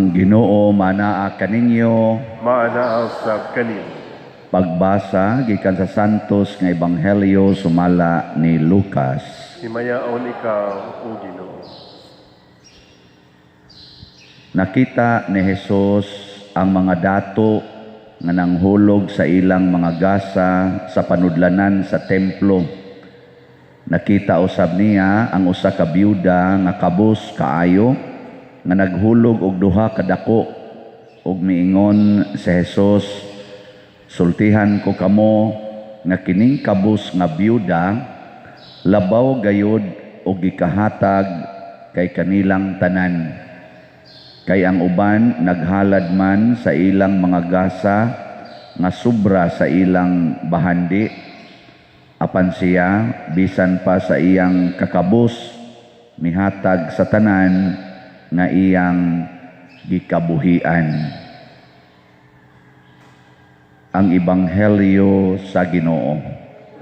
Ang Ginoo manaa kaninyo. Maanaa sa kanin. Pagbasa gikan sa Santos nga Ebanghelyo sumala ni Lucas. Himayaon ikaw, O Ginoo. Nakita ni Jesus ang mga dato nga nanghulog sa ilang mga gasa sa panudlanan sa templo. Nakita usab niya ang usa ka byuda nga kabus kaayo nga naghulog og duha ka dako ug miingon si Jesus, sultihan ko kamo nga kining kabus nga byuda labaw gayud og gikahatag kay kanilang tanan. Kay ang uban naghalad man sa ilang mga gasa nga sobra sa ilang bahandi, apan siya bisan pa sa iyang kakabus mihatag sa tanan nga iyang gikabuhian. Ang Ebanghelyo sa Ginoo.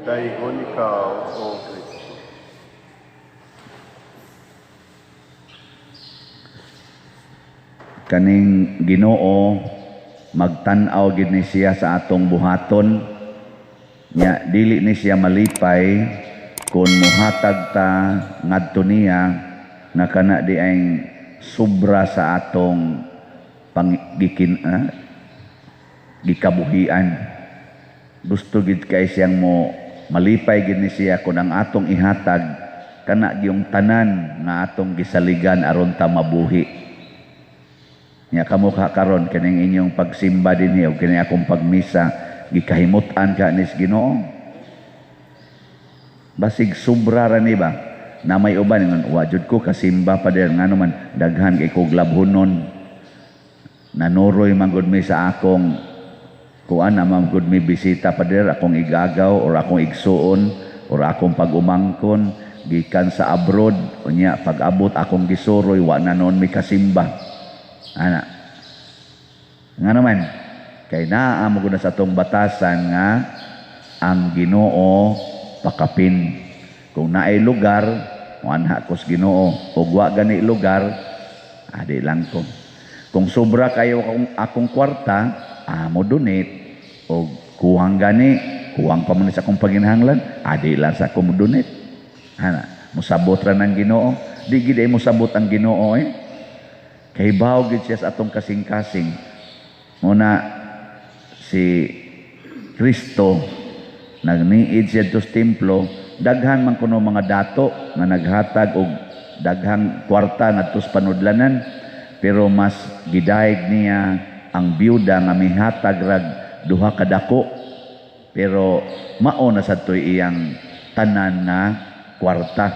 Dayon ikaw, O Kristo. Kaning Ginoo magtan-aw gid ni siya sa atong buhaton, nya dili ni siya malipay kung muhatag ta ngadto niya nga kana di ay sobra sa atong gikabuhian. Gusto gid kay siyang mo malipay gid ni siya kung ang atong ihatag kana gyung tanan nga atong gisaligan aron ta mabuhi. Nya kamo karon kining inyong pagsimba dinhi ug kini akong pagmisa gikahimut-an ka ni Ginoo. Basig sobra ra ni ba? Na may uban ngon wa jud ko kasimba pa der ngano man daghan kay kog labhonon. Nanuroy man gud mi sa akong kuan na man gud mi bisita pa der akong igagaw or akong igsuon or akong pag-umangkon gikan sa abroad unya pag-abot akong gisuroy wa na noon mi kasimba. Ana. Nga naman, kay naamo ko na sa itong batasan nga ang Ginoo pakapin. Kung naay lugar, muanha ko sa Ginoo. Kung wa gani lugar, adi lang ko. Kung sobra kayo akong kwarta, mo donate. O kuhang gani, kuhang pa man sa akong paginhanglan, adi lang sa akong donate. Ana, musabot ra ng Ginoo. Di gid ay musabot ang Ginoo Kay bahaw gid siya sa atong kasing-kasing. Muna si Kristo nagniid siya sa templo, daghan man kuno mga dato nga naghatag og daghang kwarta ngadto sa panudlanan, pero mas gidayeg niya ang byuda nga mihatag rag duha ka dako, pero mao na sadto iyang tanan nga kwarta.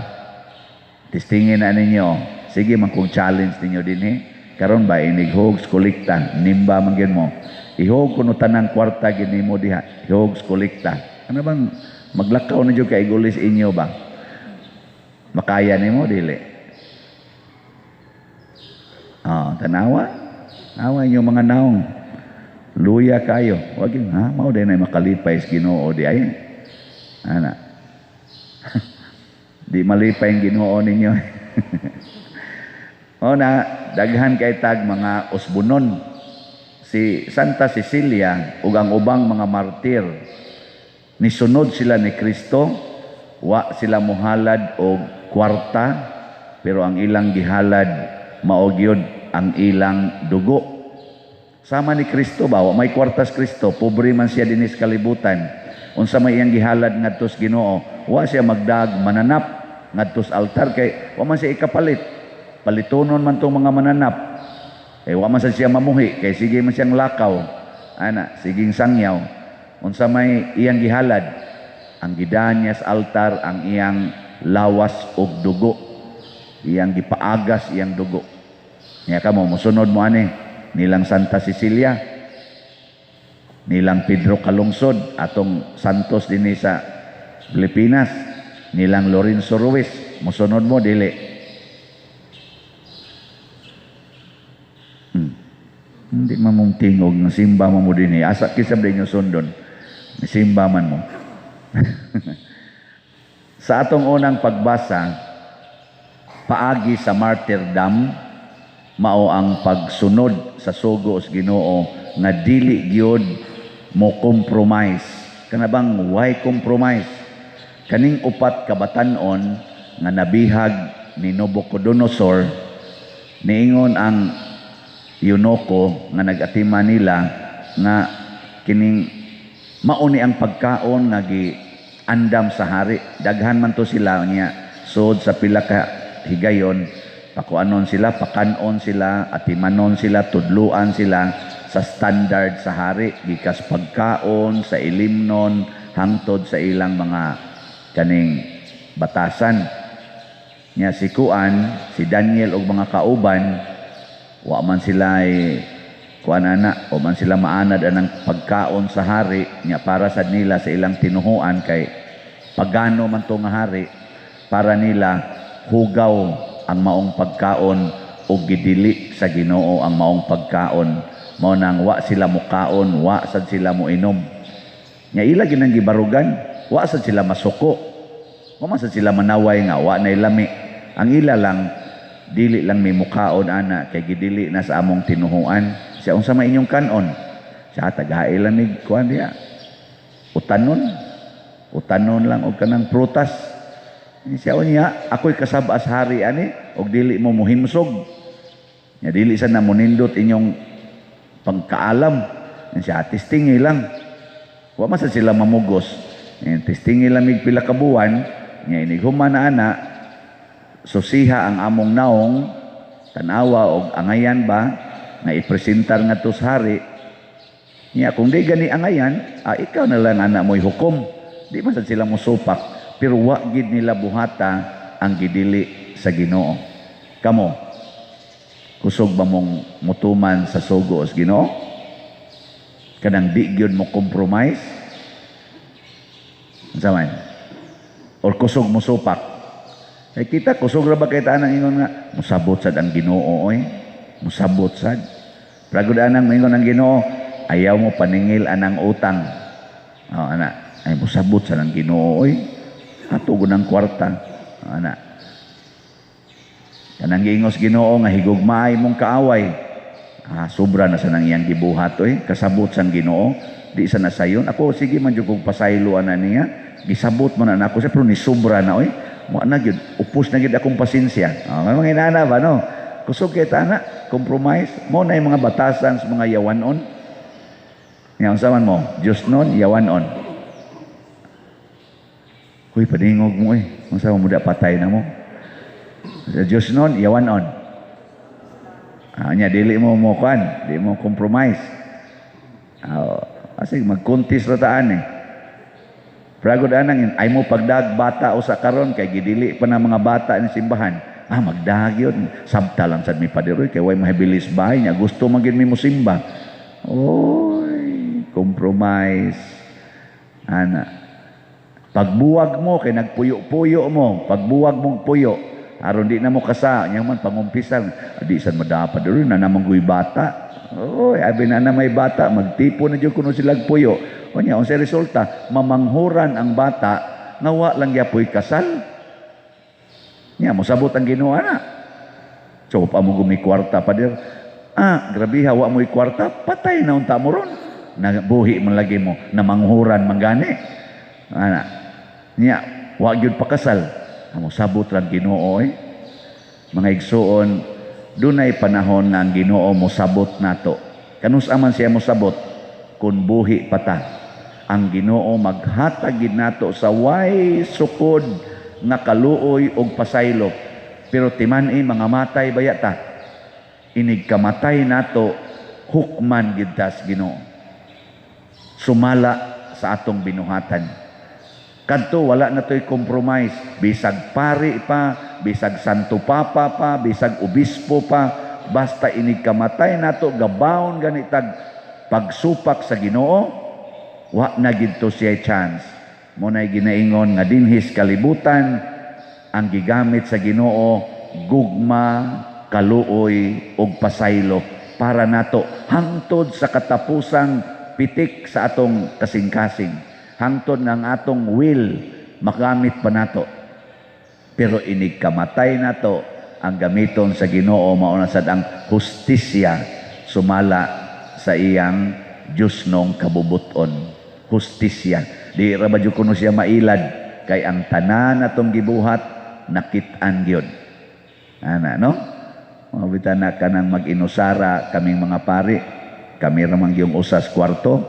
Tistingin na ninyo. Sige man kung challenge ninyo din karon ba inighog kolekta nimba man gyud mo ihog kuno tanang kwarta gid nimo diha ihog kolekta ano bang maglakaw na jud kay gulis inyo ba makaya nimo dili tanawa inyo mga naong luya kayo wag yun mao din ay makalipay sa Ginoo di ay ana di malipay ang Ginoo ninyo na daghan kay tag mga usbunon si Santa Cecilia ug ang ubang mga martir nisunod sila ni Kristo wa sila mohalad og kwarta pero ang ilang gihalad mao gyud ang ilang dugo sama ni Kristo ba wa may kwartas Kristo pobre man siya dinis kalibutan unsa may iyang gihalad ngadto sa Ginoo wa siya magdag mananap ngadto sa altar kay wa man siya ikapalit palitonon man tong mga mananap wa man siya mamuhi kay sige man siyang lakaw ana siging sangyaw unsa may iyang gihalad ang gidaan niya sa altar ang iyang lawas og dugo iyang gipaagas iyang dugo niya kamo mosunod mo ani nilang Santa Cecilia nilang Pedro Calungsod atong santos dinhi sa Pilipinas nilang Lorenzo Ruiz mosunod mo dili hindi man mong tingog ng simba mo din asa kisab din yung sundon simba man mo sa atong unang pagbasa paagi sa martyrdom mao ang pagsunod sa sugo sa Ginoo nga dili gyud mo compromise. Kana bang why compromise? Kaning upat ka batan-on nga nabihag ni Nabucodonosor, niingon ang Eunuko nga nag-atima nila nga kining mauni ang pagkaon nga giandam sa hari. Daghan man to sila niya sud sa pila ka higayon, pakuanon sila, pakanon sila, atimanon sila, tudluan sila sa standard sa hari, gikas pagkaon sa ilimnon hangtod sa ilang mga kaning batasan. Nya si Kuan, si Daniel ug mga kauban, wa man sila kuanana o man sila maanad anang pagkaon sa hari, nya para sad nila sa ilang tinuhuan kay pagano man to nga hari, para nila hugaw ang maong pagkaon o gidili sa Ginoo ang maong pagkaon. Mao nang wa sila mukaon, wa sad sila mo inom. Nya ila ginang gibarugan, wa sad sila masuko. Wa man sad sila manaway nga wa nay lami. Ang ila lang dili lang may mukaon ana kay gidili na sa among tinuhuan. Siya unsa man inyong kanon? Siya tagaay lang ni kuan diya. Utanon. Utanon lang og kanang prutas. Siya unya, ako'y kasabas hari ani og dili mo muhimsog. Nya dili sa na munindot inyong pagkaalam. Siya testingi lang. Wa man sad sila mamugos. Testingi lang mig pila ka buwan, nya inighuman na ana susiha ang among naong tanawa og angayan ba nga ipresentar nga tus hari. Nya kung di gani angayan, ikaw na lang ana mo'y hukom. Di man sad sila mosupak, pero wa gid nila buhata ang gidili sa Ginoo. Kamo, kusog ba mong mutuman sa sugo sa Ginoo? Kanang di gyud mo compromise? Unsa man? Or kusog mo supak? Ay kita kusog ra ba kay tanang ingon nga musabot sad ang Ginoo oy. Musabot sad. Pragud anang ingon ang Ginoo, ayaw mo paningil anang utang. Ana, ay musabot sad ang Ginoo oy. Ato gunang kwarta. Ana. Kanang giingos Ginoo nga higugmaay mong kaaway. Sobra na sa nang iyang gibuhat oy, kasabot sang Ginoo. Di sa nasayon. Ako sige man jud kog pasaylo ana niya. Gisabot mo na nako siya pero ni sobra na oy. Mo na gyud upos na gyud akong pasensya. Mga inana ba no? Kusog kay tana, compromise. Mo na yung mga batasan sa mga yawanon. Nga unsa man mo? Diyos nun, yawanon. Huy, padingog mo eh. Unsa mo muda patay na mo? Sa Diyos nun, yawanon. Nya dili mo mo kan, di mo compromise. Kasi magkuntis ra taan eh. Pragod anang ay mo pagdag bata o sa karon kay gidili pa na mga bata ni simbahan. Magdag yun. Sabta lang sad mi padiroy kay way mahibilis bahay niya. Gusto magin mi musimba. Oy, compromise. Ana. Pagbuwag mo kay nagpuyo-puyo mo. Pagbuwag mong puyo, aron di na mo kasa, nya man pangumpisan. Di sad madapa diri na namang guy bata. Oy, abi na may bata, magtipo na jud kuno sila puyo. O niya, ang resulta, mamanghuran ang bata, nawa lang yapoy kasal. Niya, musabot ang Ginoo na. So, pa mo gumikwarta pa dir. Grabe, hawa mo'y kwarta, patay na unta mo ron. Nabuhi man lagi mo, namanghuran manggani. Niya, wa gyud pa kasal. Musabot lang Ginoo eh. Mga igsuon, dunay panahon nga ang Ginoo musabot nato. Kanus aman siya musabot, kun buhi pata. Ang Ginoo maghatag gid nato sa way sukod nga kaluoy og pasaylop. Pero timan-i mga matay bayata. Inig kamatay nato hukman gid tas Ginoo. Sumala sa atong binuhatan. Kadto wala na to'y compromise. Bisag pari pa, bisag santo papa pa, bisag obispo pa, basta inig kamatay nato gabaon ganitag pagsupak sa Ginoo. Wa na gidto siya chance. Mo nay ginaingon nga dinhis kalibutan ang gigamit sa Ginoo gugma, kaluoy ug pasaylo para nato hangtod sa katapusang pitik sa atong kasing-kasing. Hangtod ng atong will magamit pa nato. Pero inig kamatay nato ang gamiton sa Ginoo mao na sad ang hustisya sumala sa iyang Diyos nung kabubuton. Hustisya. Di ra ba jud kuno siya mailad kay ang tanan atong gibuhat nakit-an gyud. Ana no? Mga bitana ka nang mag-inusara kaming mga pari. Kami ramang yung usas kwarto.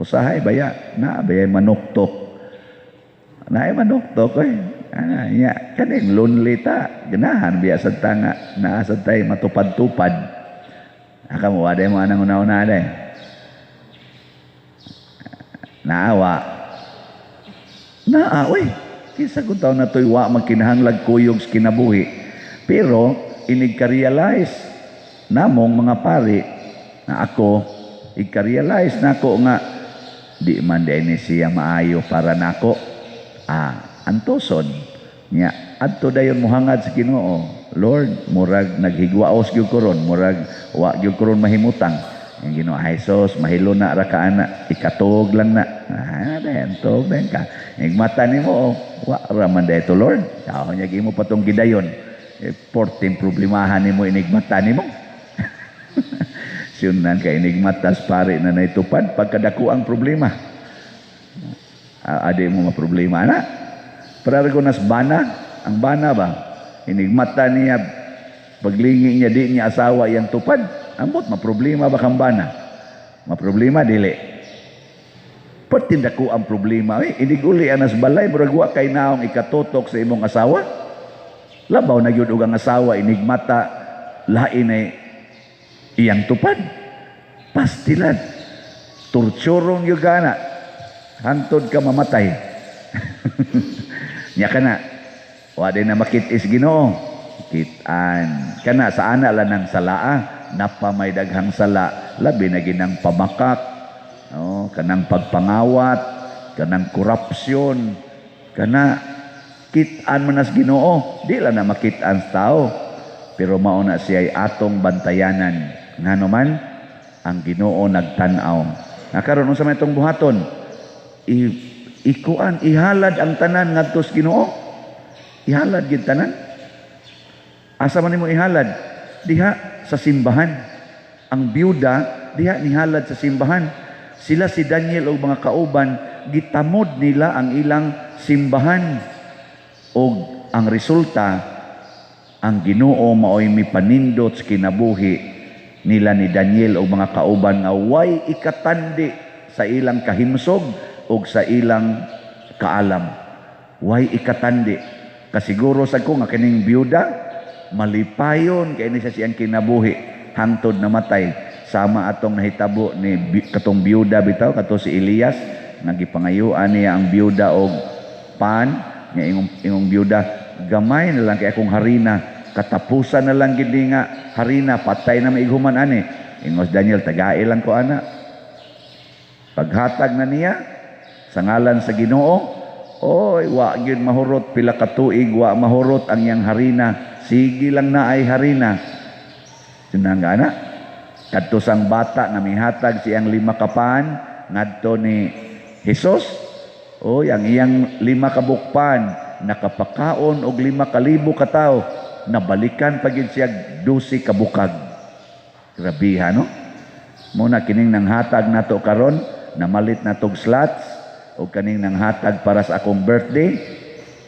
Usahay baya na baya manuktok. Na ay manuktok eh. Ana nya kaning lonely ta. Ganahan biya sad tanga naa sad tay matupad-tupad. Aka mo waday mo anang una-una day. Naawa. Oy. Kisa kung taon na to'y wa magkinahanglag kuyog sa kinabuhi. Pero, inig ka-realize namong mga pari na ako, ika-realize na ako nga, di man din siya maayo para nako. Antoson. Nya, adto dayon muhangad sa Ginoo. Lord, murag naghigwaos gyud ko ron, murag wa gyud ko ron mahimutang. Ang Ginoo, ay sos, mahilo na ra ka ana, ikatog lang na. Dayan, tog dayan ka. Igmata nimo, wa ra man dayto Lord. Kao niya gimo patong gidayon. 14 problemahan nimo inigmata nimo. Siunan ka inigmatas pare na naitupad pagkadako ang problema. Ade mo mga problema na. Para ko nas bana, ang bana ba? Inigmata niya paglingi niya di niya asawa yang tupad. Ambot maproblema ba kang bana? Maproblema dili. Pertindak ko ang problema. Iniguli anas balay murag wa kay naong ikatutok sa imong asawa. Labaw na gyud og ang asawa inigmata lain ay iyang tupad. Pastilan. Torturong gyud kana. Hantod ka mamatay. Nya kana wa din na makitis Ginoo. Kitan. Kana sa ana lang ng salaa napamay daghang sala labi na ginang pamakak, kanang pagpangawat, kanang korupsyon, kana kitaan man as Ginoo, di lang na makitaan sa tao, pero mauna siya ay atong bantayanan. Ngano man ang Ginoo nagtan-aw. Nakaroon sa may itong buhaton, ikuan, ihalad ang tanan ngadto sa Ginoo. Ihalad gid tanan. Asa man nimo ihalad? Diha sa simbahan. Ang byuda diha nihalad sa simbahan. Sila si Daniel o mga kauban gitamod nila ang ilang simbahan. O ang resulta, ang Ginoo maoy mipanindot sa kinabuhi nila ni Daniel o mga kauban nga way ikatandi sa ilang kahimsog o sa ilang kaalam. Way ikatandi. Kasiguro sa ko nga kining byuda malipayon kay ni sa siyang kinabuhi hangtod namatay sama atong nahitabo ni katong byuda bitaw kato si Elias nagipangayuan niya ang byuda og pan nga ingong byuda gamay na lang kay akong harina katapusan na lang gid nga harina patay na maighuman ani ingos Daniel tagay lang ko ana paghatag na niya sa ngalan sa Ginoo oy wa gyud mahurot pila ka tuig wa mahurot ang iyang harina sige lang na ay harina. Sinangga na. Kadto sang bata nga mihatag siyang 5 kapan ngadto ni Hesus. O ang iyang 5 kabukpan nakapakaon og 5,000 ka tawo. Nabalikan pagid siya 12 kabukag. Grabe no? Muna kining nanghatag nato karon namalit natog slots o kaning nanghatag para sa akong birthday.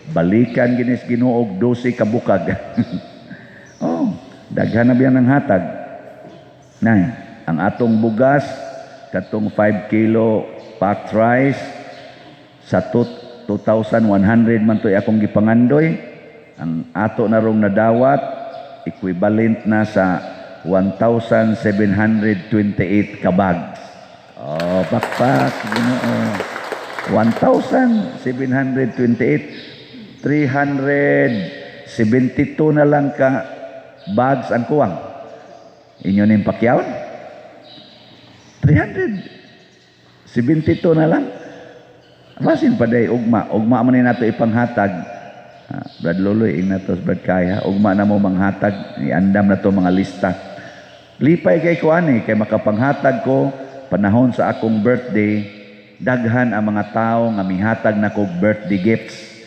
Balikan ginis Ginoo og 12 kabukag. Daghan na biyan ng hatag. Nay, ang atong bugas katong 5 kilo packed rice sa 2,100 man to'y akong gipangandoy. Ang ato na rong nadawat equivalent na sa 1,728 kabags. Pakpak Ginoo. 1,728 372 na lang ka bags ang kuwang. Inyo ning pakyaw? 372 na lang. Basin pa day ugma. Ugma man nato ipanghatag. Brad Loloy, nato Brad Kaya. Ugma na mo manghatag. Iandam na to mga lista. Lipay kay ko ani kay makapanghatag ko panahon sa akong birthday. Daghan ang mga tao nga mihatag na ko birthday gifts.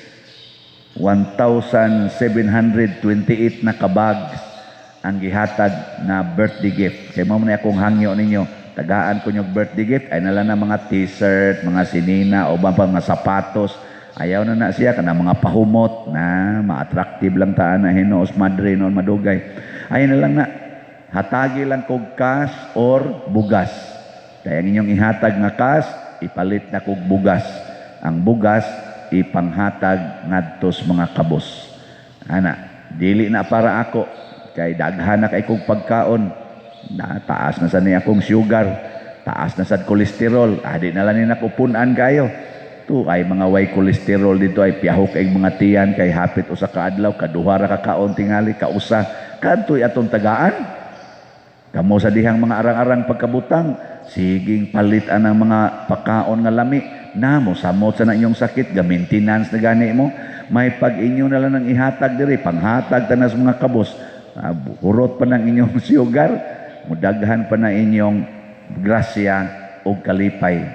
1,728 na kabags ang gihatag na birthday gift. Kaya mo na akong hangyo ninyo, tagaan ko yung birthday gift, ay nalang na mga t-shirt, mga sinina, o ba pa mga sapatos. Ayaw na siya, kana mga pahumot na ma-attractive lang taan na hinoos madre noon madugay. Ayaw na lang na, hatagi lang kog cash or bugas. Kaya ang inyong ihatag nga cash, ipalit na kog bugas. Ang bugas, ipanghatag ngadtos mga kabos. Ana, dili na para ako. Kay daghan na kay kog pagkaon. Taas na sa niya akong sugar. Taas na sa kolesterol. Di na lang nila kupunan kayo. Tu ay mga way kolesterol dito ay piyahok ay mga tiyan kay hapit usa ka adlaw kaduha ra ka kaon tingali kausa kadtoy atong tagaan. Kamo sa dihang mga arang-arang pagkabutang, siging palitan ang mga pagkaon nga lami. Namo samot sa na inyong sakit, ga maintenance na gani mo. May pag-inyo na lang ng ihatag diri, panghatag tanas mga kabos. Hurot pa ng inyong sugar, mudaghan pa na inyong grasya o kalipay.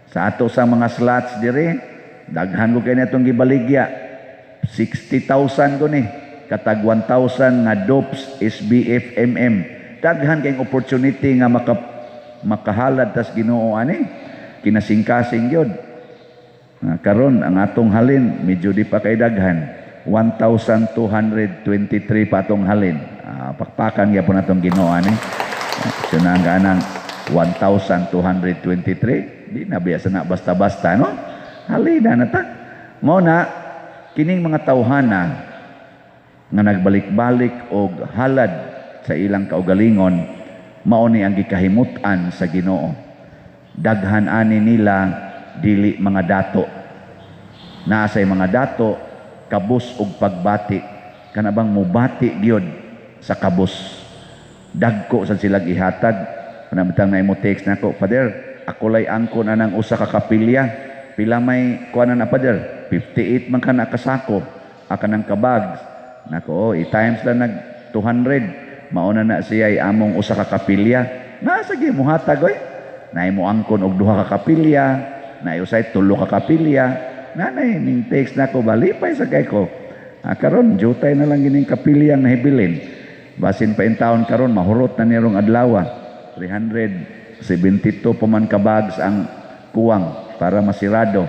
Sa ato sa mga slots diri, daghan ko kayo na itong gibaligya. 60,000 ko ni, katag 1,000 nga dopes, SBF, MM. Daghan kayong opportunity nga makahalad tas Ginoo ani kinasingkasing yun. Karon ang atong halin medyo di pa kay daghan 1,223 pa atong halin. Pakpakan gyapon atong Ginoo ani. Sunang ganang 1,223 di na biasa na basta-basta no. Halina na ta. Mao na kining mga tawhana nga nagbalik-balik og halad sa ilang kaugalingon mao ni ang gikahimutan sa Ginoo. Daghan ani nila dili mga dato. Naasay mga dato kabus og pagbati kanabang mubati gyud sa kabus. Dagko sa sila gihatag. Panabitang na imo text nako, Father, ako lay angkon anang usa ka kapilya. Pila may kuanan na Father? 58 man kana kasako. Aka ng kabags. Nako, i-times lang nag 200. Mauna na siya ay among usa ka kapilya. Nasa gi mo hatag oy. Nay mo angkon og duha ka kapilya, nay usay tulo ka kapilya. Nanay ning text nako balipay sa kay ko. Karon jutay na lang gining kapilyang nahibilin. Basin pa in taon karon mahurot na nirong adlaw. 372 pa man ka bags ang kuwang para masirado.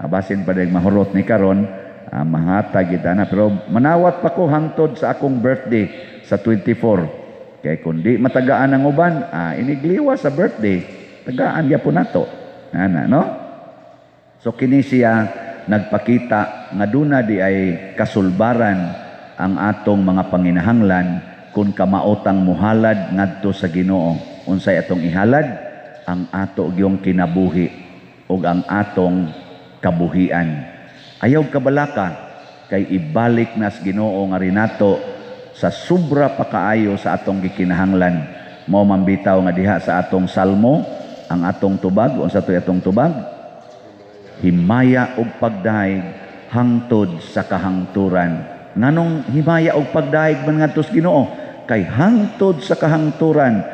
Basin pa dayang mahurot ni karon, mahatag kita na. Pero manawat pa ko hangtod sa akong birthday sa 24. Kay kundi matagaan ang uban, inigliwa sa birthday, tagaan gyapon nato. Ana no? So kini siya nagpakita nga duna di ay kasulbaran ang atong mga panginahanglan kung kamaotang muhalad ngadto sa Ginoo. Unsay atong ihalad? Ang ato gyung kinabuhi ug ang atong kabuhian. Ayaw kabalaka kay ibalik nas Ginoo nga rinato sa sobra pa kaayo sa atong gikinahanglan. Mao mambitaw nga diha sa atong salmo, ang atong tubag, unsa to atong tubag? Himaya og pagdahig hangtod sa kahangturan. Nganong himaya og pagdahig man ngadto sa Ginoo? Kay hangtod sa kahangturan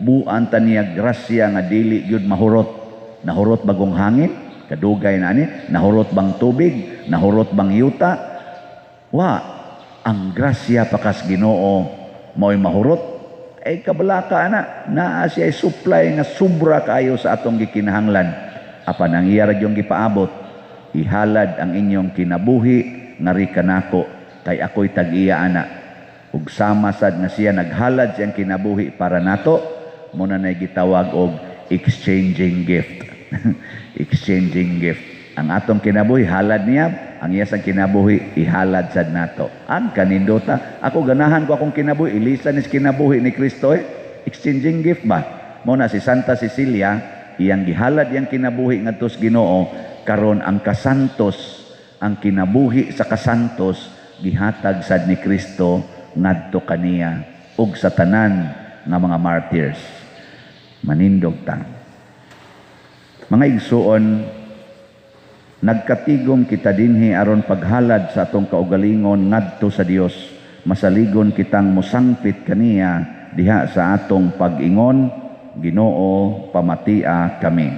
buan ta niya grasya nga dili gyud mahurot. Nahurot bagong hangin, kadugay na ani, nahurot bang tubig, nahurot bang yuta. Wa ang grasya pakas Ginoo mao'y mahurot. Ay kabalaka naa siya supply nga sobra kayo sa atong gikinahanglan. Apan ang iya ra gyung gipaabot, ihalad ang inyong kinabuhi ngari kanako kay ako'y tag-iya ana. Ug sama sad nga siya naghalad siyang kinabuhi para nato, muna na gitawag og exchanging gift. Exchanging gift. Ang atong kinabuhi halad niya, ang iya sang kinabuhi ihalad sad nato. Ang kanindota, ako ganahan ko akong kinabuhi, ilisan is kinabuhi ni Kristo exchanging gift ba? Muna si Santa Cecilia, iyang gihalad iyang kinabuhi ngadto sa Ginoo, karon ang kasantos, ang kinabuhi sa kasantos gihatag sad ni Kristo ngadto kaniya ug sa tanan nga mga martyrs. Manindog ta. Mga igsuon, nagkatigom kita dinhi aron paghalad sa atong kaugalingon ngadto sa Dios. Masaligon kitang mosangpit kaniya diha sa atong pag-ingon. Ginoo, pamatia kami.